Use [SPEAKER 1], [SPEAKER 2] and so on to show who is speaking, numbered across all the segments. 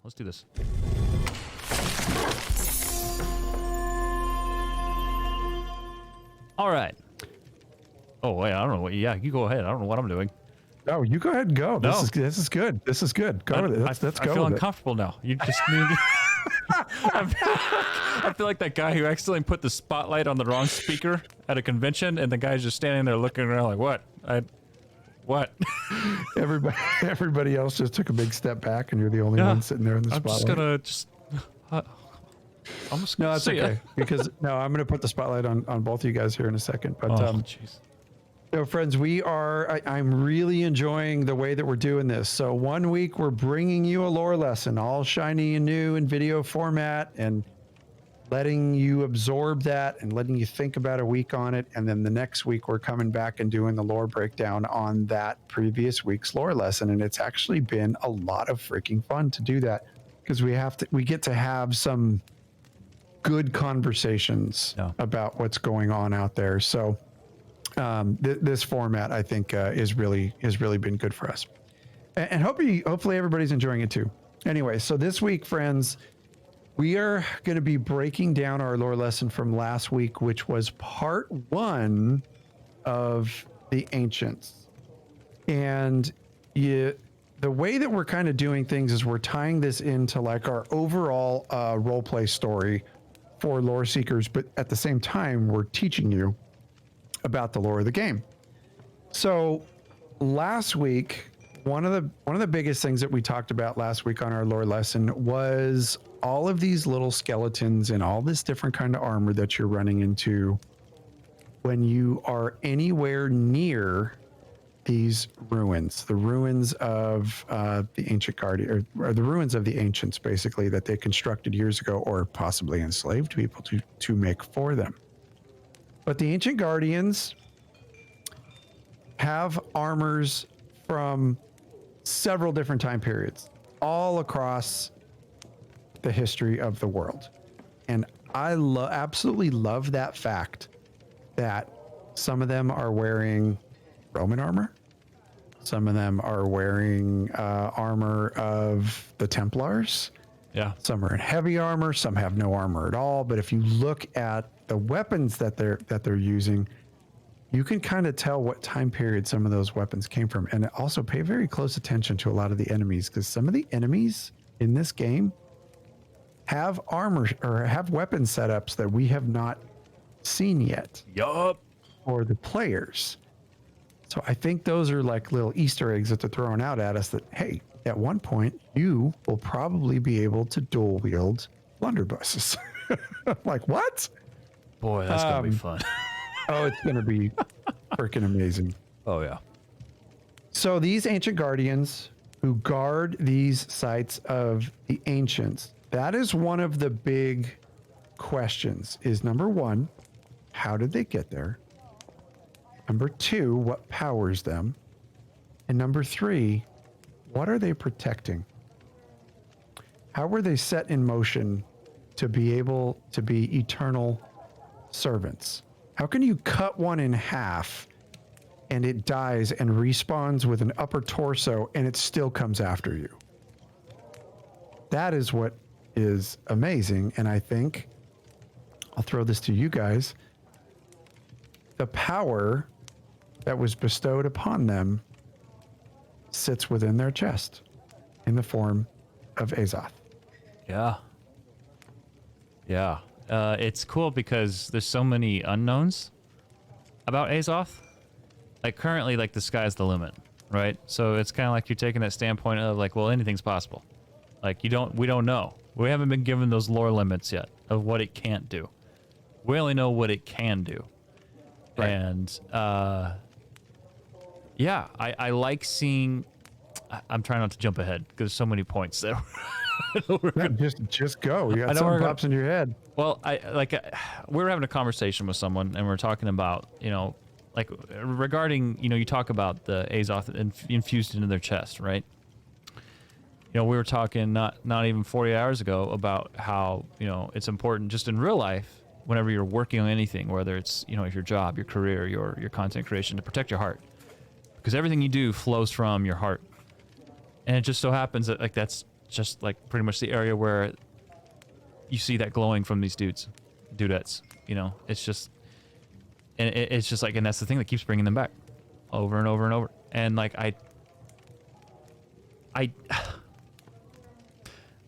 [SPEAKER 1] let's do this. All right. Oh wait, I don't know what. Yeah, you go ahead. I don't know what I'm doing.
[SPEAKER 2] No, you go ahead and go.
[SPEAKER 1] No.
[SPEAKER 2] This is good. This is good. Go with it. Let's go.
[SPEAKER 1] I feel
[SPEAKER 2] with
[SPEAKER 1] uncomfortable now. You just need. I feel like that guy who accidentally put the spotlight on the wrong speaker at a convention, and the guy's just standing there looking around like, what?
[SPEAKER 2] it. Everybody else just took a big step back, and you're the only one sitting there in the spotlight.
[SPEAKER 1] I'm just
[SPEAKER 2] No,
[SPEAKER 1] gonna
[SPEAKER 2] that's okay. Because I'm gonna put the spotlight on both of you guys here in a second. But
[SPEAKER 1] jeez.
[SPEAKER 2] So friends, I'm really enjoying the way that we're doing this. So 1 week we're bringing you a lore lesson, all shiny and new in video format, and letting you absorb that and letting you think about a week on it. And then the next week we're coming back and doing the lore breakdown on that previous week's lore lesson. And it's actually been a lot of freaking fun to do that, because we get to have some good conversations about what's going on out there. So this format, I think, has really been good for us, and hopefully everybody's enjoying it too. Anyway, so this week, friends, we are going to be breaking down our lore lesson from last week, which was part 1 of the Ancients. And the way that we're kind of doing things is we're tying this into like our overall roleplay story for Loreseekers, but at the same time, we're teaching you about the lore of the game. So last week, one of the biggest things that we talked about last week on our lore lesson was all of these little skeletons and all this different kind of armor that you're running into when you are anywhere near these ruins, the ruins of the ancient guardian, or the ruins of the ancients, basically, that they constructed years ago, or possibly enslaved people to make for them. But the ancient guardians have armors from several different time periods all across the history of the world. And I absolutely love that fact that some of them are wearing Roman armor. Some of them are wearing armor of the Templars.
[SPEAKER 1] Yeah.
[SPEAKER 2] Some are in heavy armor. Some have no armor at all. But if you look at the weapons that they're using, you can kind of tell what time period some of those weapons came from. And also pay very close attention to a lot of the enemies, because some of the enemies in this game have armor or have weapon setups that we have not seen yet.
[SPEAKER 1] Yup.
[SPEAKER 2] For the players. So I think those are like little Easter eggs that they're throwing out at us that, hey, at one point you will probably be able to dual wield blunderbusses. Like, what?
[SPEAKER 1] Boy, that's gonna be fun.
[SPEAKER 2] Oh, it's gonna be freaking amazing.
[SPEAKER 1] Oh yeah.
[SPEAKER 2] So these ancient guardians who guard these sites of the ancients, that is one of the big questions. Is number 1, how did they get there? Number 2, what powers them? And number 3, what are they protecting? How were they set in motion to be able to be eternal servants? How can you cut one in half and it dies and respawns with an upper torso and it still comes after you? That is what is amazing. And I think, I'll throw this to you guys, the power that was bestowed upon them sits within their chest in the form of Azoth.
[SPEAKER 1] Yeah. Yeah. It's cool because there's so many unknowns about Azoth. Like currently, like the sky's the limit, right? So it's kind of like you're taking that standpoint of like, well, anything's possible. Like we don't know. We haven't been given those lore limits yet of what it can't do. We only know what it can do. Right. And yeah, I like seeing. I'm trying not to jump ahead because there's so many points there.
[SPEAKER 2] Just go. You got something pops in your head.
[SPEAKER 1] Well, we were having a conversation with someone and we're talking about, like regarding, you talk about the Azoth infused into their chest, right? We were talking not even 40 hours ago about how, it's important just in real life, whenever you're working on anything, whether it's, your job, your career, your content creation, to protect your heart, because everything you do flows from your heart. And it just so happens that like that's just like pretty much the area where you see that glowing from these dudettes. You know, it's just, and it's just like, and that's the thing that keeps bringing them back over and over and over. And like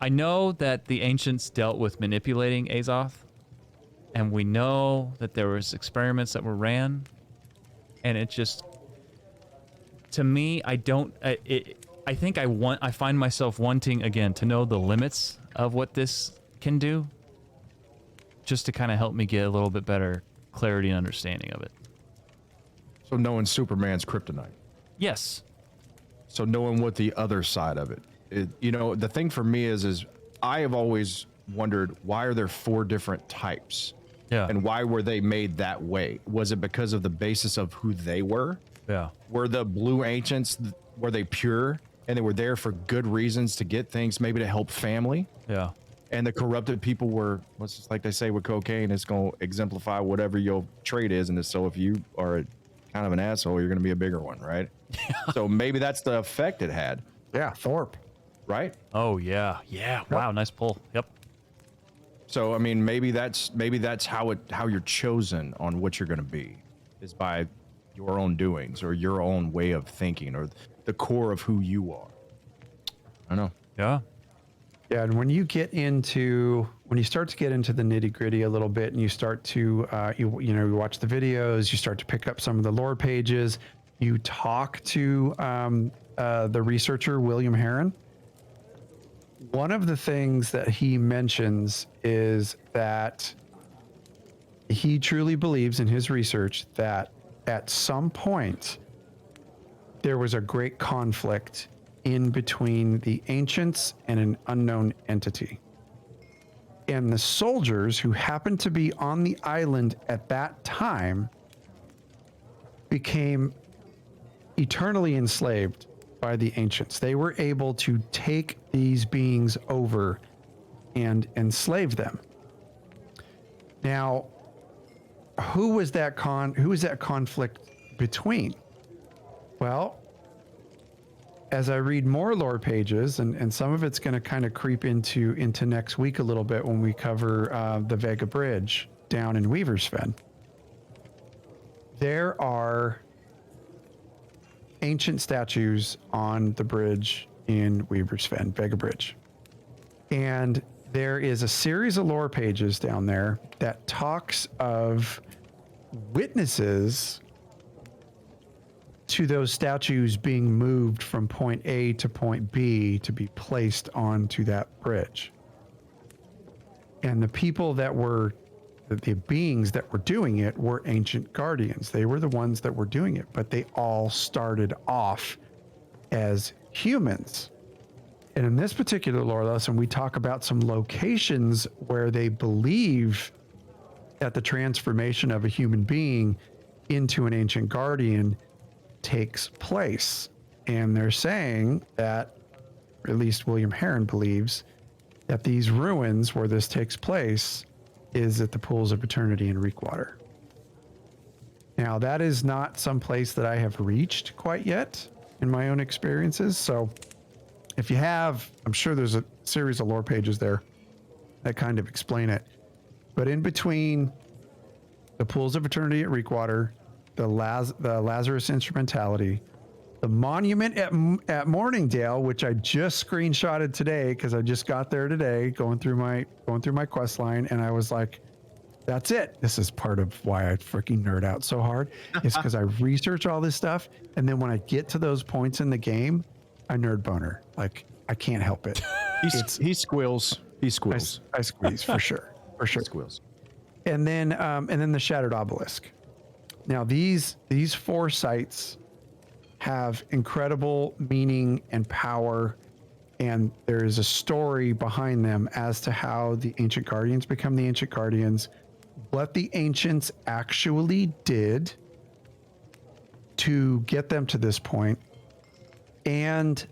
[SPEAKER 1] I know that the ancients dealt with manipulating Azoth, and we know that there was experiments that were ran, and it just, to me, I think I find myself wanting again to know the limits of what this can do, just to kind of help me get a little bit better clarity and understanding of it.
[SPEAKER 3] So knowing Superman's kryptonite.
[SPEAKER 1] Yes.
[SPEAKER 3] So knowing what the other side of it, you know, the thing for me is I have always wondered, why are there 4 different types?
[SPEAKER 1] Yeah.
[SPEAKER 3] And why were they made that way? Was it because of the basis of who they were?
[SPEAKER 1] Yeah.
[SPEAKER 3] Were the blue ancients, were they pure and they were there for good reasons to get things, maybe to help family?
[SPEAKER 1] Yeah.
[SPEAKER 3] And the corrupted people were, what's just like they say with cocaine, it's going to exemplify whatever your trait is. And so if you are kind of an asshole, you're going to be a bigger one, right? Yeah. So maybe that's the effect it had.
[SPEAKER 2] Yeah, Thorpe.
[SPEAKER 3] Right?
[SPEAKER 1] Oh yeah. Yeah. Wow, nice pull. Yep.
[SPEAKER 3] So I mean, maybe that's how you're chosen on what you're going to be, is by your own doings or your own way of thinking or the core of who you are. I don't know.
[SPEAKER 1] Yeah.
[SPEAKER 2] Yeah, and when you start to get into the nitty gritty a little bit, and you start to you watch the videos, you start to pick up some of the lore pages, you talk to the researcher William Heron. One of the things that he mentions is that he truly believes in his research that at some point there was a great conflict in between the ancients and an unknown entity. And the soldiers who happened to be on the island at that time became eternally enslaved by the ancients. They were able to take these beings over and enslave them. Now, who was that conflict between? Well, as I read more lore pages, and some of it's going to kind of creep into next week a little bit when we cover the Vega Bridge down in Weaver's Fen, there are ancient statues on the bridge in Weaver's Fen, Vega Bridge. And there is a series of lore pages down there that talks of witnesses to those statues being moved from point A to point B to be placed onto that bridge. And the people the beings that were doing it were ancient guardians. They were the ones that were doing it, but they all started off as humans. And in this particular lore lesson, we talk about some locations where they believe that the transformation of a human being into an ancient guardian takes place. And they're saying that, or at least William Heron believes, that these ruins where this takes place is at the pools of eternity in Reekwater. Now, that is not some place that I have reached quite yet in my own experiences. So if you have, I'm sure there's a series of lore pages there that kind of explain it. But in between the pools of eternity at Reekwater, the Lazarus instrumentality, the monument at Morningdale, which I just screenshotted today because I just got there today, going through my quest line, and I was like, that's it. This is part of why I freaking nerd out so hard. It's because I research all this stuff, and then when I get to those points in the game, I nerd boner. Like, I can't help it.
[SPEAKER 3] He squeals. He squeals.
[SPEAKER 2] I squeeze for sure. For sure.
[SPEAKER 3] He squeals.
[SPEAKER 2] And then the Shattered Obelisk. Now these 4 sites have incredible meaning and power, and there is a story behind them as to how the Ancient Guardians become the Ancient Guardians, what the ancients actually did to get them to this point, and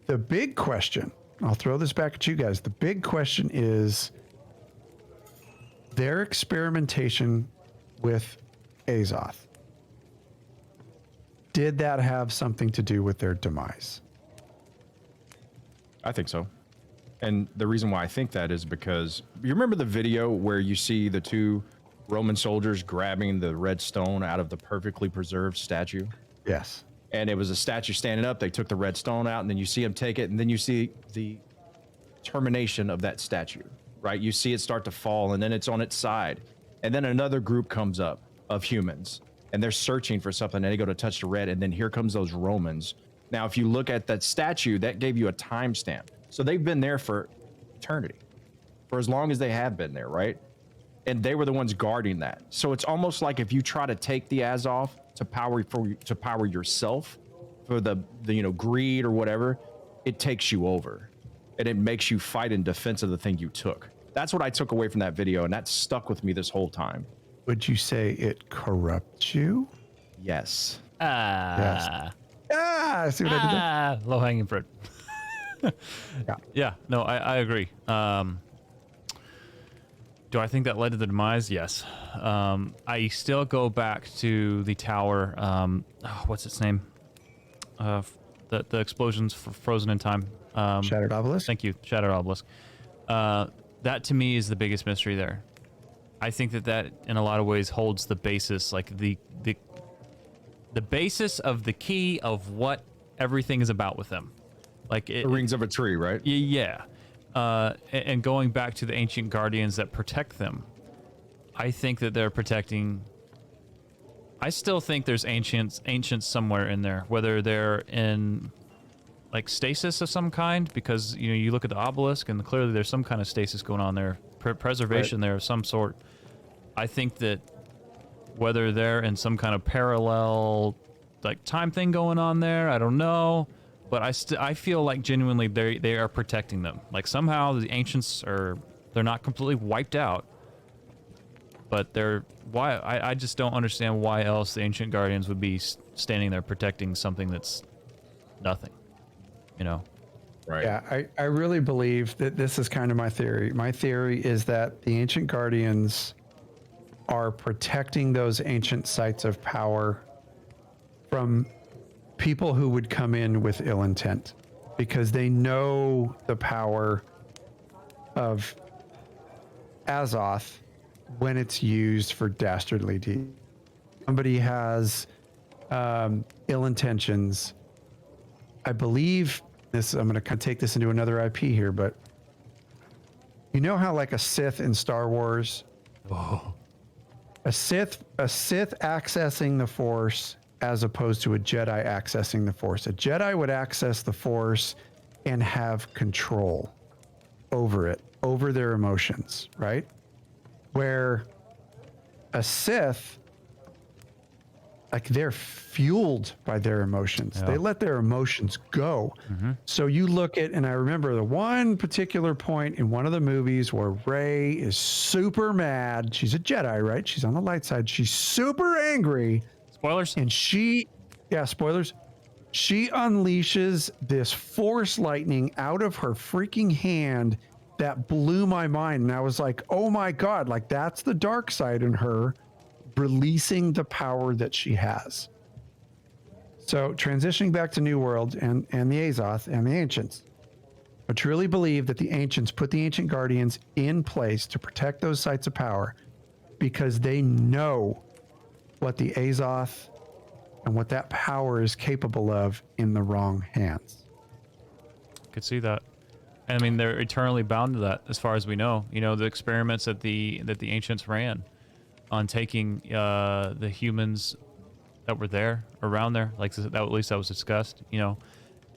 [SPEAKER 2] the big question, I'll throw this back at you guys, the big question is their experimentation with Azoth. Did that have something to do with their demise?
[SPEAKER 3] I think so. And the reason why I think that is because you remember the video where you see the two Roman soldiers grabbing the red stone out of the perfectly preserved statue?
[SPEAKER 2] Yes.
[SPEAKER 3] And it was a statue standing up. They took the red stone out, and then you see him take it, and then you see the termination of that statue, right? You see it start to fall, and then it's on its side. And then another group comes up of humans, and they're searching for something, and they go to touch the red, and then here comes those Romans. Now, if you look at that statue, that gave you a timestamp. So they've been there for eternity, for as long as they have been there, right? And they were the ones guarding that. So it's almost like if you try to take the Azoth to power yourself for the greed or whatever, it takes you over, and it makes you fight in defense of the thing you took. That's what I took away from that video, and that stuck with me this whole time.
[SPEAKER 2] Would you say it corrupts you?
[SPEAKER 3] Yes.
[SPEAKER 2] Yes. Ah, see what I did there?
[SPEAKER 1] Low hanging fruit.
[SPEAKER 2] Yeah.
[SPEAKER 1] Yeah, no, I agree. Do I think that led to the demise? Yes. I still go back to the tower. What's its name? The explosions frozen in time.
[SPEAKER 2] Shattered Obelisk?
[SPEAKER 1] Thank you, Shattered Obelisk. That to me is the biggest mystery there. I think that in a lot of ways holds the basis, like the basis of the key of what everything is about with them. Like
[SPEAKER 3] The rings of a tree, right?
[SPEAKER 1] yeah. And going back to the ancient guardians that protect them, I think that they're protecting. I still think there's ancients somewhere in there, whether they're in like stasis of some kind, because you look at the obelisk and clearly there's some kind of stasis going on there, preservation there of some sort. I think that whether they're in some kind of parallel like time thing going on there, I don't know. But I feel like genuinely they are protecting them. Like somehow the ancients they're not completely wiped out, but I just don't understand why else the ancient guardians would be standing there protecting something that's nothing,
[SPEAKER 3] Right.
[SPEAKER 2] Yeah, I really believe that this is kind of my theory. My theory is that the ancient guardians are protecting those ancient sites of power from people who would come in with ill intent, because they know the power of Azoth when it's used for dastardly deeds. Somebody has ill intentions. I believe this. I'm going to take this into another IP here, but you know how like a Sith in Star Wars, a Sith accessing the Force as opposed to a Jedi accessing the Force. A Jedi would access the Force and have control over their emotions, right? Where a Sith, like, they're fueled by their emotions.
[SPEAKER 1] Yeah.
[SPEAKER 2] They let their emotions go. So you look at, and I remember the one particular point in one of the movies where Rey is super mad. She's a Jedi, right? She's on the light side. She's super angry.
[SPEAKER 1] Spoilers?
[SPEAKER 2] And spoilers. She unleashes this force lightning out of her freaking hand that blew my mind. And I was like, oh my God, like that's the dark side in her releasing the power that she has. So transitioning back to New World and the Azoth and the Ancients, I truly believe that the Ancients put the Ancient Guardians in place to protect those sites of power because they know what the Azoth and what that power is capable of in the wrong hands.
[SPEAKER 1] Could see that. I mean, they're eternally bound to that, as far as we know. The experiments that the ancients ran on taking the humans that were there, around there, like that, at least that was discussed,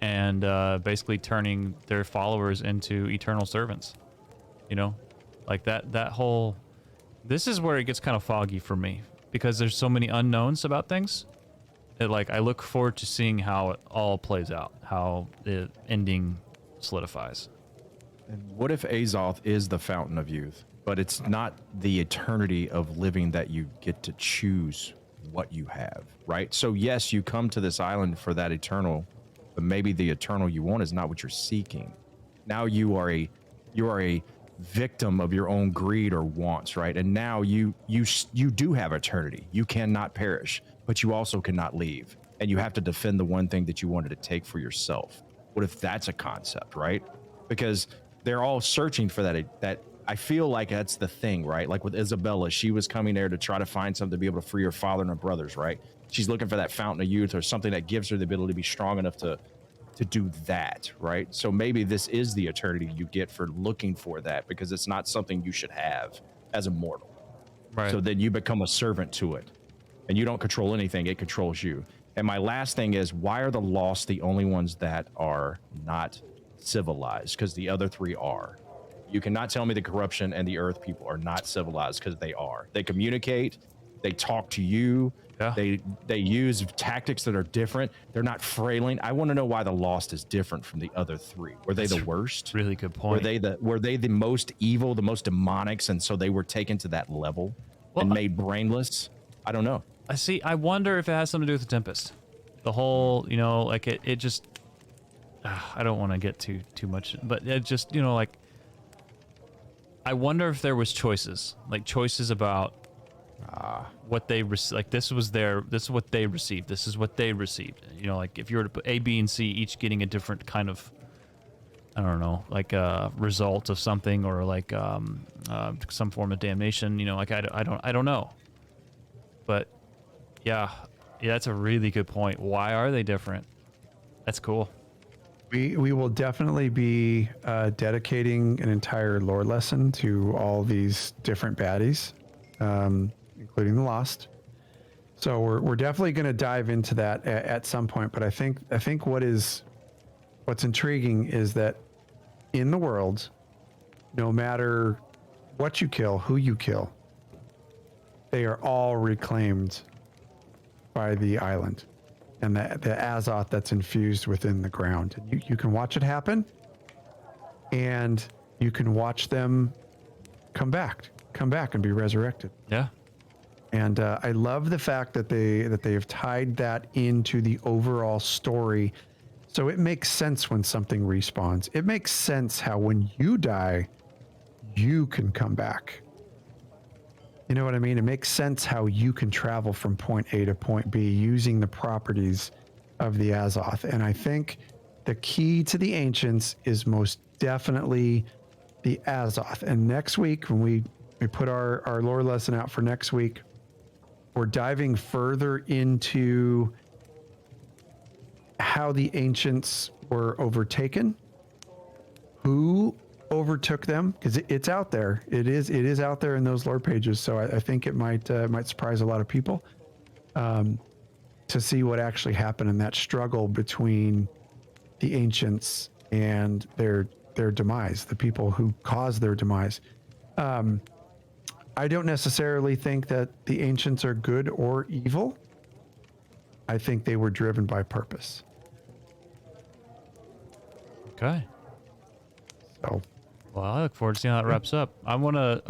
[SPEAKER 1] and basically turning their followers into eternal servants. Like that whole. This is where it gets kind of foggy for me, because there's so many unknowns about things. I look forward to seeing how it all plays out, how the ending solidifies.
[SPEAKER 3] And what if Azoth is the fountain of youth, but it's not the eternity of living that you get to choose what you have, right? So yes, you come to this island for that eternal, but maybe the eternal you want is not what you're seeking. Now you are a victim of your own greed or wants, right? And now you do have eternity. You cannot perish, but you also cannot leave. And you have to defend the one thing that you wanted to take for yourself. What if that's a concept, right? Because they're all searching for that I feel like that's the thing, right? Like with Isabella, she was coming there to try to find something to be able to free her father and her brothers, right? She's looking for that fountain of youth or something that gives her the ability to be strong enough to do that, right? So maybe this is the eternity you get for looking for that, because it's not something you should have as a mortal.
[SPEAKER 1] Right.
[SPEAKER 3] So then you become a servant to it, and you don't control anything, it controls you. And my last thing is, why are the lost the only ones that are not civilized? Because the other three are. You cannot tell me the corruption and the earth people are not civilized, because they are. They communicate, they talk to you,
[SPEAKER 1] Yeah.
[SPEAKER 3] they use tactics that are different. They're not frailing. I want to know why the lost is different from the other three. Were they the worst?
[SPEAKER 1] Really good point.
[SPEAKER 3] Were they the most evil, the most demonics, and so they were taken to that level and made brainless? I don't know.
[SPEAKER 1] I wonder if it has something to do with the Tempest. The whole, like it just, I don't want to get too much, but it just, like, I wonder if there was choices about what they like. This is what they received. This is what they received. Like if you were to put A, B, and C, each getting a different kind of, I don't know, like a result of something, or like some form of damnation. Like I don't know. But yeah, that's a really good point. Why are they different? That's cool.
[SPEAKER 2] We will definitely be dedicating an entire lore lesson to all these different baddies, including the Lost. So we're definitely going to dive into that at some point. But I think what's intriguing is that in the world, no matter what you kill, who you kill, they are all reclaimed by the island and the Azoth that's infused within the ground. And you can watch it happen, and you can watch them come back and be resurrected.
[SPEAKER 1] Yeah.
[SPEAKER 2] And I love the fact that they have tied that into the overall story. So it makes sense when something respawns. It makes sense how when you die, you can come back. You know what I mean? It makes sense how you can travel from point A to point B using the properties of the Azoth. And I think the key to the Ancients is most definitely the Azoth. And next week, when we put our lore lesson out for next week, we're diving further into how the Ancients were overtaken, who overtook them, because it's out there. It is out there in those lore pages. So I think it might surprise a lot of people to see what actually happened in that struggle between the Ancients and their demise, the people who caused their demise. I don't necessarily think that the Ancients are good or evil. I think they were driven by purpose.
[SPEAKER 1] Okay.
[SPEAKER 2] So,
[SPEAKER 1] well, I look forward to seeing how it wraps up. I wanna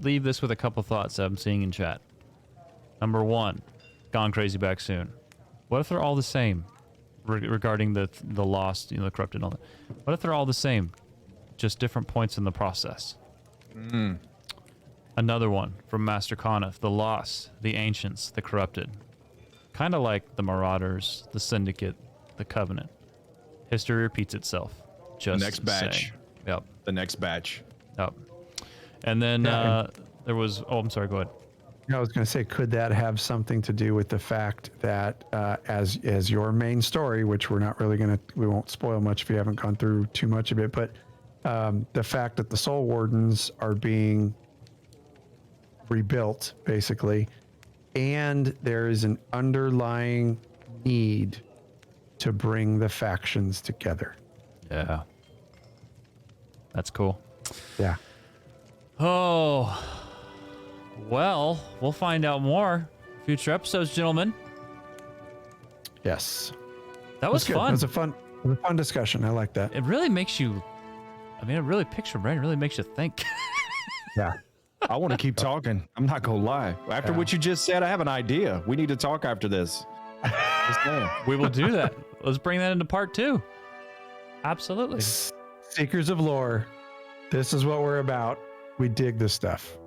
[SPEAKER 1] leave this with a couple thoughts that I'm seeing in chat. Number one, Gone Crazy back soon. What if they're all the same regarding the lost, the corrupted and all that? What if they're all the same, just different points in the process? Another one from Master Conniff, the lost, the ancients, the corrupted. Kind of like the Marauders, the Syndicate, the Covenant. History repeats itself. Just
[SPEAKER 3] the next batch.
[SPEAKER 1] saying. Yep.
[SPEAKER 3] The next batch.
[SPEAKER 1] Yep. And then there was, I'm sorry, go ahead.
[SPEAKER 2] I was going to say, could that have something to do with the fact that as your main story, which we won't spoil much if you haven't gone through too much of it, but the fact that the Soul Wardens are being rebuilt, basically, and there is an underlying need to bring the factions together.
[SPEAKER 1] Yeah. That's cool.
[SPEAKER 2] Yeah.
[SPEAKER 1] Oh, well, we'll find out more future episodes, gentlemen.
[SPEAKER 2] Yes.
[SPEAKER 1] That was fun.
[SPEAKER 2] It was a fun discussion. I like that.
[SPEAKER 1] It really makes you, it really picks your brain. It really makes you think.
[SPEAKER 2] Yeah.
[SPEAKER 3] I want to keep talking. I'm not going to lie. After what you just said, I have an idea. We need to talk after this. Just saying.
[SPEAKER 1] We will do that. Let's bring that into part 2. Absolutely.
[SPEAKER 2] Seekers of lore. This is what we're about. We dig this stuff.